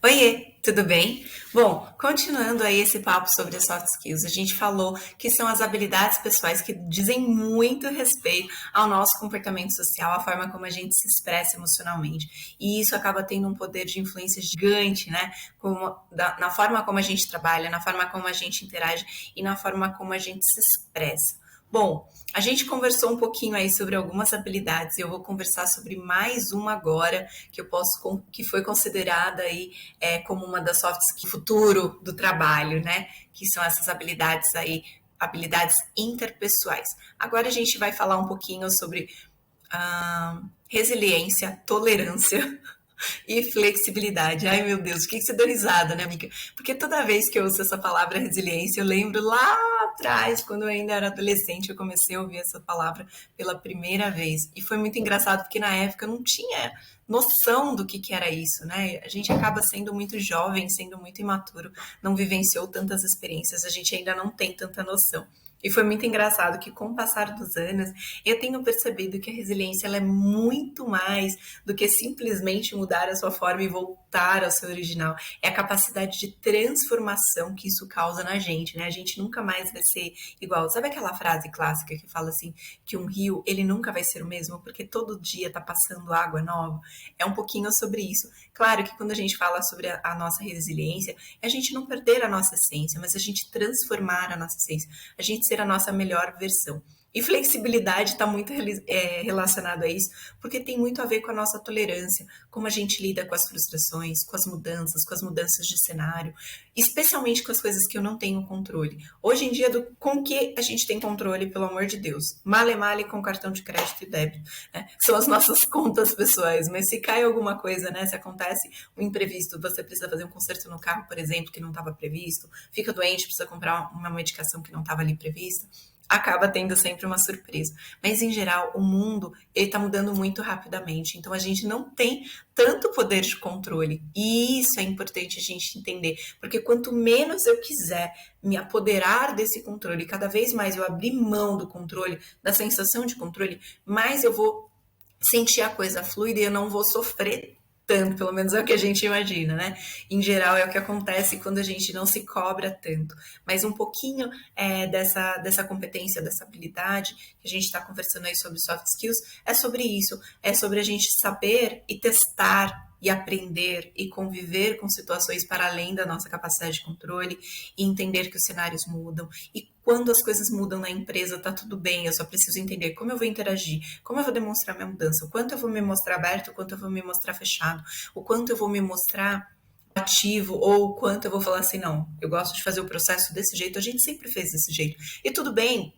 Oiê, tudo bem? Bom, continuando aí esse papo sobre as soft skills, a gente falou que são as habilidades pessoais que dizem muito respeito ao nosso comportamento social, à forma como a gente se expressa emocionalmente. E isso acaba tendo um poder de influência gigante, né? Na forma como a gente trabalha, na forma como a gente interage e na forma como a gente se expressa. Bom, a gente conversou um pouquinho aí sobre algumas habilidades e eu vou conversar sobre mais uma agora que foi considerada aí como uma das soft skills do futuro do trabalho, né? Que são essas habilidades aí, habilidades interpessoais. Agora a gente vai falar um pouquinho sobre resiliência, tolerância e flexibilidade. Ai, meu Deus, o que você deu risada, né, amiga? Porque toda vez que eu ouço essa palavra resiliência, eu lembro lá atrás, quando eu ainda era adolescente, eu comecei a ouvir essa palavra pela primeira vez. E foi muito engraçado, porque na época eu não tinha noção do que era isso, né? A gente acaba sendo muito jovem, sendo muito imaturo, não vivenciou tantas experiências, a gente ainda não tem tanta noção. E foi muito engraçado que, com o passar dos anos, eu tenho percebido que a resiliência ela é muito mais do que simplesmente mudar a sua forma e voltar ao seu original. É a capacidade de transformação que isso causa na gente, né? A gente nunca mais vai ser igual. Sabe aquela frase clássica que fala assim, que um rio, ele nunca vai ser o mesmo, porque todo dia tá passando água nova? É um pouquinho sobre isso. Claro que quando a gente fala sobre a nossa resiliência, é a gente não perder a nossa essência, mas a gente transformar a nossa essência, a gente ser a nossa melhor versão. E flexibilidade está muito relacionado a isso, porque tem muito a ver com a nossa tolerância, como a gente lida com as frustrações, com as mudanças de cenário, especialmente com as coisas que eu não tenho controle. Hoje em dia, com que a gente tem controle, pelo amor de Deus? Male male com cartão de crédito e débito, né? São as nossas contas pessoais, mas se cai alguma coisa, né? Se acontece um imprevisto, você precisa fazer um conserto no carro, por exemplo, que não estava previsto, fica doente, precisa comprar uma medicação que não estava ali prevista, acaba tendo sempre uma surpresa. Mas, em geral, o mundo ele está mudando muito rapidamente. Então, a gente não tem tanto poder de controle. E isso é importante a gente entender. Porque quanto menos eu quiser me apoderar desse controle, cada vez mais eu abrir mão do controle, da sensação de controle, mais eu vou sentir a coisa fluida e eu não vou sofrer tanto, pelo menos é o que a gente imagina, né? Em geral é o que acontece quando a gente não se cobra tanto. Mas um pouquinho dessa competência, dessa habilidade que a gente está conversando aí sobre soft skills, é sobre isso, é sobre a gente saber e testar e aprender e conviver com situações para além da nossa capacidade de controle e entender que os cenários mudam. E quando as coisas mudam na empresa, tá tudo bem, eu só preciso entender como eu vou interagir, como eu vou demonstrar minha mudança, o quanto eu vou me mostrar aberto, o quanto eu vou me mostrar fechado, o quanto eu vou me mostrar ativo ou o quanto eu vou falar assim, não, eu gosto de fazer o processo desse jeito, a gente sempre fez desse jeito. E tudo bem,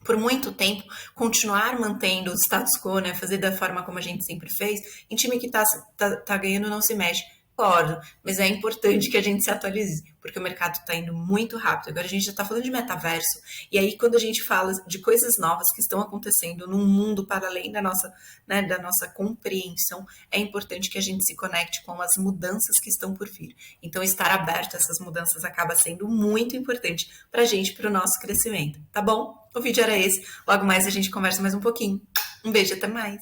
por muito tempo, continuar mantendo o status quo, né? Fazer da forma como a gente sempre fez, em time que tá ganhando não se mexe. Concordo, mas é importante que a gente se atualize, porque o mercado está indo muito rápido. Agora a gente já está falando de metaverso, e aí quando a gente fala de coisas novas que estão acontecendo num mundo para além da nossa, né, da nossa compreensão, é importante que a gente se conecte com as mudanças que estão por vir. Então, estar aberto a essas mudanças acaba sendo muito importante para a gente, para o nosso crescimento, tá bom? O vídeo era esse, logo mais a gente conversa mais um pouquinho. Um beijo, até mais!